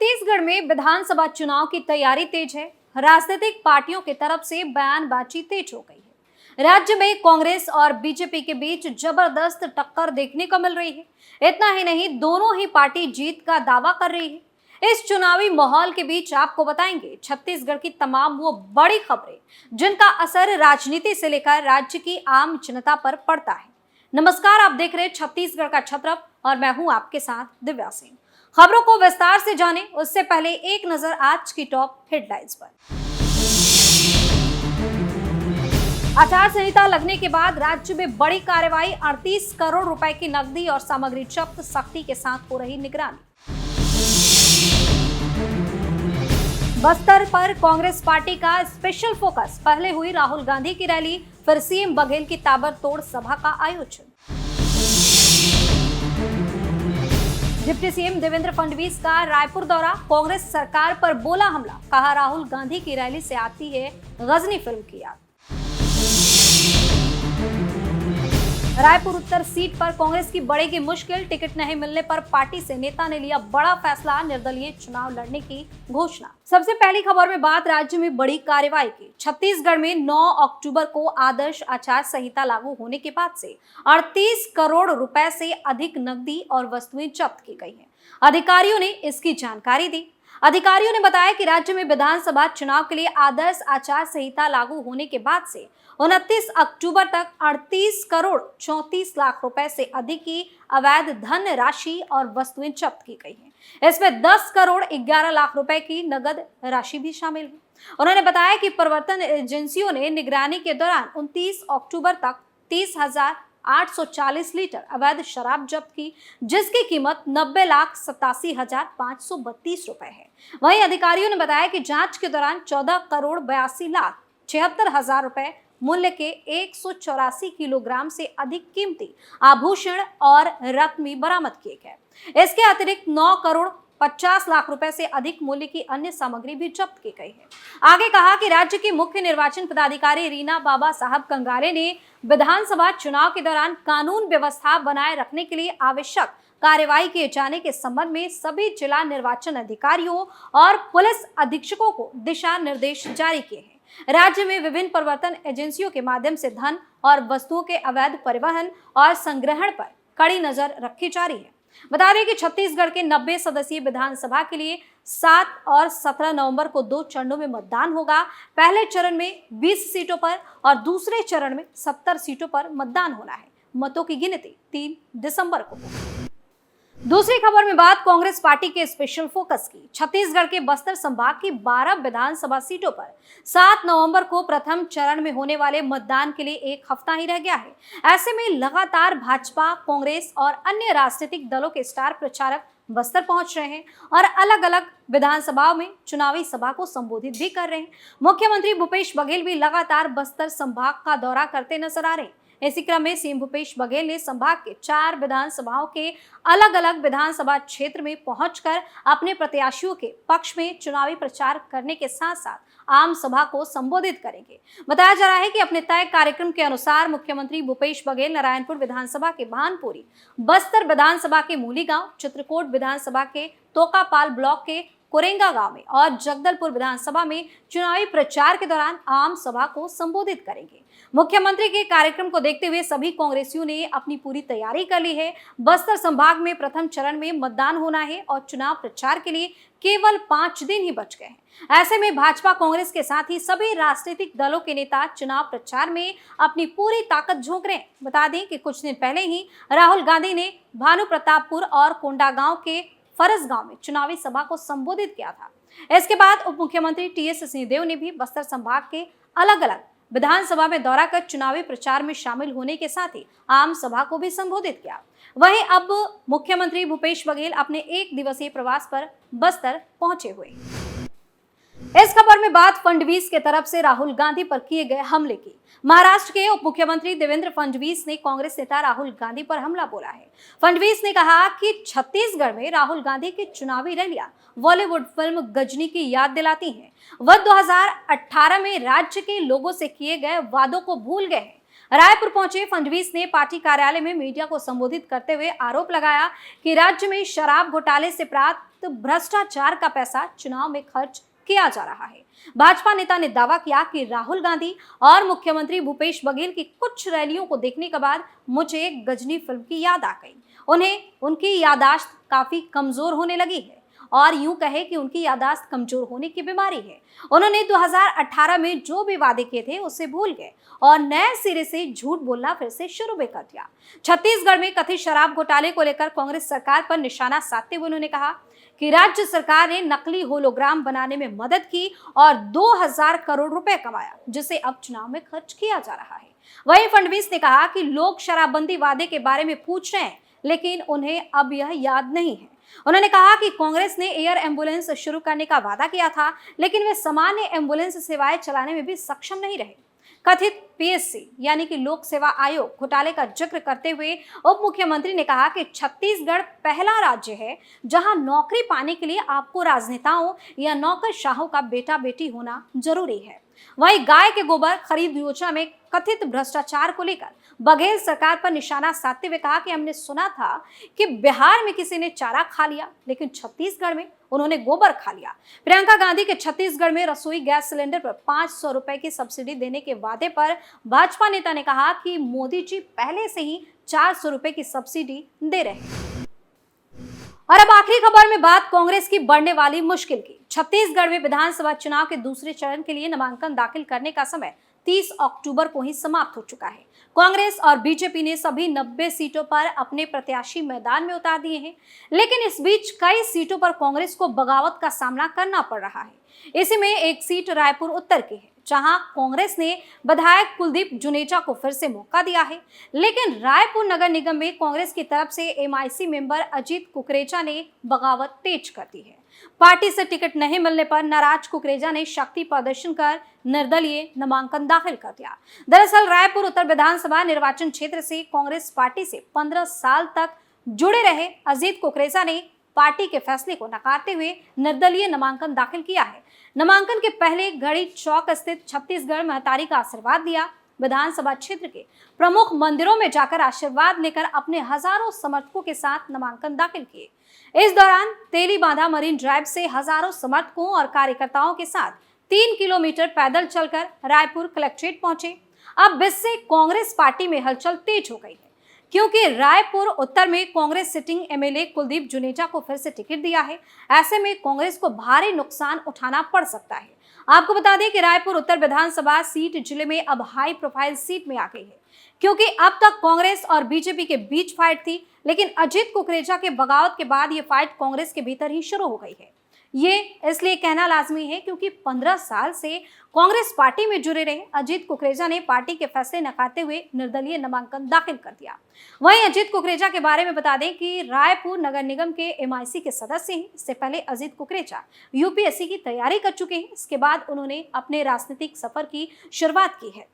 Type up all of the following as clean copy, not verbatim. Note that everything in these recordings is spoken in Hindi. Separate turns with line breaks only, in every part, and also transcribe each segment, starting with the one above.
छत्तीसगढ़ में विधानसभा चुनाव की तैयारी तेज है। राजनीतिक पार्टियों की तरफ से बयानबाजी तेज हो गई है। राज्य में कांग्रेस और बीजेपी के बीच जबरदस्त टक्कर देखने को मिल रही है। इतना ही नहीं, दोनों ही पार्टी जीत का दावा कर रही है। इस चुनावी माहौल के बीच आपको बताएंगे छत्तीसगढ़ की तमाम वो बड़ी खबरें जिनका असर राजनीति से लेकर राज्य की आम जनता पर पड़ता है। नमस्कार, आप देख रहे हैं छत्तीसगढ़ का छत्रप और मैं हूं आपके साथ दिव्या सिंह। खबरों को विस्तार से जानें उससे पहले एक नजर आज की टॉप हेडलाइंस पर। आचार संहिता लगने के बाद राज्य में बड़ी कार्रवाई, 38 करोड़ रुपए की नकदी और सामग्री जब्त, सख्ती के साथ हो रही निगरानी। बस्तर पर कांग्रेस पार्टी का स्पेशल फोकस, पहले हुई राहुल गांधी की रैली, फिर सीएम बघेल की ताबड़तोड़ सभा का आयोजन। डिप्टी सीएम देवेंद्र फडणवीस का रायपुर दौरा, कांग्रेस सरकार पर बोला हमला, कहा राहुल गांधी की रैली से आती है गजनी फिल्म की याद। रायपुर उत्तर सीट पर कांग्रेस की बढ़ेगी मुश्किल, टिकट नहीं मिलने पर पार्टी से नेता ने लिया बड़ा फैसला, निर्दलीय चुनाव लड़ने की घोषणा। सबसे पहली खबर में बात राज्य में बड़ी कार्रवाई की। छत्तीसगढ़ में 9 अक्टूबर को आदर्श आचार संहिता लागू होने के बाद से 38 करोड़ रुपए से अधिक नकदी और वस्तुएं जब्त की गई हैं। अधिकारियों ने इसकी जानकारी दी। अधिकारियों ने बताया कि राज्य में विधानसभा चुनाव के लिए आदर्श आचार संहिता लागू होने के बाद से 29 अक्टूबर तक 38 करोड़ 34 लाख रुपए से अधिक की अवैध धन राशि और वस्तुएं जब्त की गई हैं। इसमें 10 करोड़ 11 लाख रुपए की नगद राशि भी शामिल है। उन्होंने बताया कि प्रवर्तन एजेंसियों ने निगरानी के दौरान 29 अक्टूबर तक 30,840 लीटर अवैध शराब जब्त की, जिसकी कीमत 90,87,532 रुपए है। वहीं अधिकारियों ने बताया कि जांच के दौरान 14 करोड़ 82,76,000 रुपए मूल्य के 184 किलोग्राम से अधिक कीमती आभूषण और रत्न भी बरामद किए गए। इसके अतिरिक्त 9 करोड़ 50 लाख रुपए से अधिक मूल्य की अन्य सामग्री भी जब्त की गई है। आगे कहा कि राज्य की मुख्य निर्वाचन पदाधिकारी रीना बाबा साहब कंगाले ने विधानसभा चुनाव के दौरान कानून व्यवस्था बनाए रखने के लिए आवश्यक कार्रवाई किए जाने के संबंध में सभी जिला निर्वाचन अधिकारियों और पुलिस अधीक्षकों को दिशा निर्देश जारी किए हैं। राज्य में विभिन्न प्रवर्तन एजेंसियों के माध्यम से धन और वस्तुओं के अवैध परिवहन और संग्रहण पर कड़ी नजर रखी जा रही है। बता दें कि छत्तीसगढ़ के 90 सदस्यीय विधानसभा के लिए 7 और 17 नवंबर को 2 चरणों में मतदान होगा। पहले चरण में 20 सीटों पर और दूसरे चरण में 70 सीटों पर मतदान होना है। मतों की गिनती 3 दिसंबर को होगी। दूसरी खबर में बात कांग्रेस पार्टी के स्पेशल फोकस की। छत्तीसगढ़ के बस्तर संभाग की 12 विधानसभा सीटों पर 7 नवंबर को प्रथम चरण में होने वाले मतदान के लिए एक हफ्ता ही रह गया है। ऐसे में लगातार भाजपा, कांग्रेस और अन्य राजनीतिक दलों के स्टार प्रचारक बस्तर पहुंच रहे हैं और अलग अलग विधानसभाओं में चुनावी सभा को संबोधित भी कर रहे हैं। मुख्यमंत्री भूपेश बघेल भी लगातार बस्तर संभाग का दौरा करते नजर आ रहे हैं। इसी क्रम में सीएम भूपेश बघेल ने संभाग के 4 विधानसभाओं के अलग अलग विधानसभा क्षेत्र में पहुंचकर अपने प्रत्याशियों के पक्ष में चुनावी प्रचार करने के साथ साथ आम सभा को संबोधित करेंगे। बताया जा रहा है कि अपने तय कार्यक्रम के अनुसार मुख्यमंत्री भूपेश बघेल नारायणपुर विधानसभा के भानपुरी, बस्तर विधानसभा के मूलीगांव, चित्रकोट विधानसभा के तोकापाल ब्लॉक के कोरेंगा गांव में और जगदलपुर विधानसभा में चुनावी प्रचार के दौरान आम सभा को संबोधित करेंगे। मुख्यमंत्री के कार्यक्रम को देखते हुए सभी कांग्रेसियों ने अपनी पूरी तैयारी कर ली है। बस्तर संभाग में प्रथम चरण में मतदान होना है और चुनाव प्रचार के लिए केवल 5 दिन ही बच गए हैं। ऐसे में भाजपा, कांग्रेस के साथ ही सभी राजनीतिक दलों के नेता चुनाव प्रचार में अपनी पूरी ताकत झोंक रहे हैं। बता दें कि कुछ दिन पहले ही राहुल गांधी ने भानु प्रतापपुर और कोंडागांव के फरस गांव में चुनावी सभा को संबोधित किया था। इसके बाद उप मुख्यमंत्री टीएस सिंहदेव ने भी बस्तर संभाग के अलग अलग विधानसभा में दौरा कर चुनावी प्रचार में शामिल होने के साथ ही आम सभा को भी संबोधित किया। वहीं अब मुख्यमंत्री भूपेश बघेल अपने 1 दिवसीय प्रवास पर बस्तर पहुंचे हुए। इस खबर में बात फडणवीस के तरफ से राहुल गांधी पर किए गए हमले की। महाराष्ट्र के उप मुख्यमंत्री देवेंद्र फडणवीस ने कांग्रेस नेता राहुल गांधी पर हमला बोला है। फडणवीस ने कहा कि छत्तीसगढ़ में राहुल गांधी की चुनावी रैलियां बॉलीवुड फिल्म गजनी की याद दिलाती हैं। वह 2018 में राज्य के लोगों से किए गए वादों को भूल गए हैं। रायपुर पहुंचे फडणवीस ने पार्टी कार्यालय में मीडिया को संबोधित करते हुए आरोप लगाया कि राज्य में शराब घोटाले से प्राप्त कथित भ्रष्टाचार का पैसा चुनाव में खर्च किया जा रहा है। भाजपा नेता ने दावा किया कि राहुल गांधी और मुख्यमंत्री भूपेश बघेल की कुछ रैलियों को देखने के बाद मुझे गजनी फिल्म की याद आ गई। उन्हें उनकी याददाश्त काफी कमजोर होने लगी है और यूं कहे कि उनकी याददाश्त कमजोर होने की बीमारी है। उन्होंने 2018 में जो भी वादे किए थे उसे भूल गए और नए सिरे से झूठ बोलना फिर से शुरू भी कर दिया। छत्तीसगढ़ में कथित शराब घोटाले को लेकर कांग्रेस सरकार पर निशाना साधते हुए उन्होंने कहा कि राज्य सरकार ने नकली होलोग्राम बनाने में मदद की और 2000 करोड़ रुपए कमाया, जिसे अब चुनाव में खर्च किया जा रहा है। वहीं फडणवीस ने कहा कि लोग शराबबंदी वादे के बारे में पूछ रहे हैं, लेकिन उन्हें अब यह याद नहीं है। उन्होंने कहा कि कांग्रेस ने एयर एम्बुलेंस शुरू करने का वादा किया था, लेकिन वे सामान्य एम्बुलेंस सेवाएं चलाने में भी सक्षम नहीं रहे। कथित पीएससी यानी कि लोक सेवा आयोग घोटाले का जिक्र करते हुए उप मुख्यमंत्री ने कहा कि छत्तीसगढ़ पहला राज्य है जहां नौकरी पाने के लिए आपको राजनेताओं या नौकरशाहों का बेटा बेटी होना जरूरी है। वहीं गाय के गोबर खरीद योजना में कथित भ्रष्टाचार को लेकर बघेल सरकार पर निशाना साधते हुए कहा कि हमने सुना था कि बिहार में किसी ने चारा खा लिया, लेकिन छत्तीसगढ़ में उन्होंने गोबर खा लिया। प्रियंका गांधी के छत्तीसगढ़ में रसोई गैस सिलेंडर पर 500 रुपए की सब्सिडी देने के वादे पर भाजपा नेता ने कहा कि मोदी जी पहले से ही 400 रुपए की सब्सिडी दे रहे हैं। और अब आखिरी खबर में बात कांग्रेस की बढ़ने वाली मुश्किल की। छत्तीसगढ़ में विधानसभा चुनाव के दूसरे चरण के लिए नामांकन दाखिल करने का समय 30 अक्टूबर को ही समाप्त हो चुका है। कांग्रेस और बीजेपी ने सभी 90 सीटों पर अपने प्रत्याशी मैदान में उतार दिए हैं, लेकिन इस बीच कई सीटों पर कांग्रेस को बगावत का सामना करना पड़ रहा है। इसी में एक सीट रायपुर उत्तर की है, जहां कांग्रेस ने विधायक कुलदीप जुनेजा को फिर से मौका दिया है, लेकिन रायपुर नगर निगम में कांग्रेस की तरफ से एमआईसी मेंबर अजीत कुकरेजा ने बगावत तेज कर दी है। पार्टी से टिकट नहीं मिलने पर नाराज कुकरेजा ने शक्ति प्रदर्शन कर निर्दलीय नामांकन दाखिल कर दिया। दरअसल रायपुर उत्तर विधानसभा निर्वाचन क्षेत्र से कांग्रेस पार्टी से 15 साल तक जुड़े रहे अजीत कुकरेजा ने पार्टी के फैसले को नकारते हुए निर्दलीय नामांकन दाखिल किया है। नामांकन के पहले घड़ी चौक स्थित छत्तीसगढ़ महतारी का आशीर्वाद लिया। विधानसभा क्षेत्र के प्रमुख मंदिरों में जाकर आशीर्वाद लेकर अपने हजारों समर्थकों के साथ नामांकन दाखिल किए। इस दौरान तेलीबांधा मरीन ड्राइव से हजारों समर्थकों और कार्यकर्ताओं के साथ 3 किलोमीटर पैदल चलकर रायपुर कलेक्ट्रेट पहुंचे। अब इससे कांग्रेस पार्टी में हलचल तेज हो गई है, क्योंकि रायपुर उत्तर में कांग्रेस सिटिंग एमएलए कुलदीप जुनेजा को फिर से टिकट दिया है। ऐसे में कांग्रेस को भारी नुकसान उठाना पड़ सकता है। आपको बता दें कि रायपुर उत्तर विधानसभा सीट जिले में अब हाई प्रोफाइल सीट में आ गई है, क्योंकि अब तक कांग्रेस और बीजेपी के बीच फाइट थी, लेकिन अजीत कुकरेजा के बगावत के बाद ये फाइट कांग्रेस के भीतर ही शुरू हो गई है। ये इसलिए कहना लाजमी है क्योंकि 15 साल से कांग्रेस पार्टी में जुड़े रहे अजीत कुकरेजा ने पार्टी के फैसले नकारते हुए निर्दलीय नामांकन दाखिल कर दिया। वहीं अजीत कुकरेजा के बारे में बता दें कि रायपुर नगर निगम के एमआईसी के सदस्य हैं। इससे पहले अजीत कुकरेजा यूपीएससी की तैयारी कर चुके हैं। इसके बाद उन्होंने अपने राजनीतिक सफर की शुरुआत की है।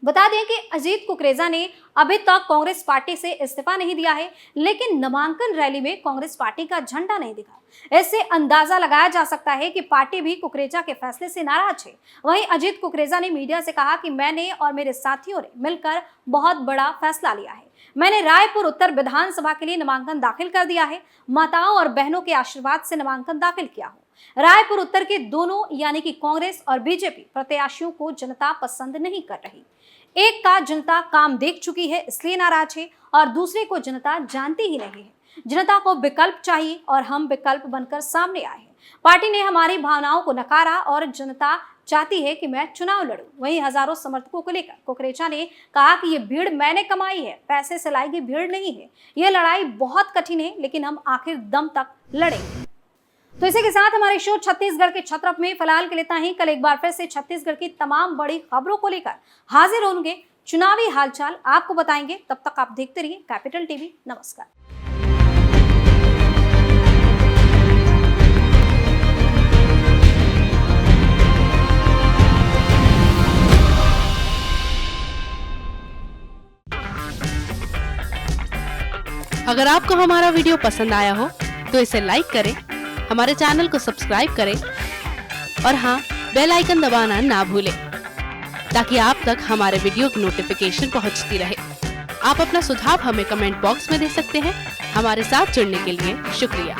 बता दें कि अजीत कुकरेजा ने अभी तक कांग्रेस पार्टी से इस्तीफा नहीं दिया है, लेकिन नामांकन रैली में कांग्रेस पार्टी का झंडा नहीं दिखा। इससे अंदाजा लगाया जा सकता है कि पार्टी भी कुकरेजा के फैसले से नाराज है। वहीं अजीत कुकरेजा ने मीडिया से कहा कि मैंने और मेरे साथियों ने मिलकर बहुत बड़ा फैसला लिया है। मैंने रायपुर उत्तर विधानसभा के लिए नामांकन दाखिल कर दिया है। माताओं और बहनों के आशीर्वाद से नामांकन दाखिल किया हूँ। रायपुर उत्तर के दोनों यानी कि कांग्रेस और बीजेपी प्रत्याशियों को जनता पसंद नहीं कर रही। एक का जनता काम देख चुकी है इसलिए नाराज है, और दूसरे को जनता जानती ही नहीं है। जनता को विकल्प चाहिए और हम विकल्प बनकर सामने आए हैं। पार्टी ने हमारी भावनाओं को नकारा और जनता चाहती है कि मैं चुनाव लड़ूं। वहीं हजारों समर्थकों को लेकर कुकरेजा ने कहा कि ये भीड़ मैंने कमाई है, पैसे से लाई गई भीड़ नहीं है। यह लड़ाई बहुत कठिन है, लेकिन हम आखिर दम तक लड़ेंगे। तो इसी के साथ हमारे शो छत्तीसगढ़ के छत्रप में फिलहाल के लिए इतना ही। कल एक बार फिर से छत्तीसगढ़ की तमाम बड़ी खबरों को लेकर हाजिर होंगे। चुनावी हालचाल आपको बताएंगे। तब तक आप देखते रहिए कैपिटल टीवी। नमस्कार।
अगर आपको हमारा वीडियो पसंद आया हो तो इसे लाइक करें, हमारे चैनल को सब्सक्राइब करें और हाँ, बेल आइकन दबाना ना भूलें ताकि आप तक हमारे वीडियो की नोटिफिकेशन पहुंचती रहे। आप अपना सुझाव हमें कमेंट बॉक्स में दे सकते हैं। हमारे साथ जुड़ने के लिए शुक्रिया।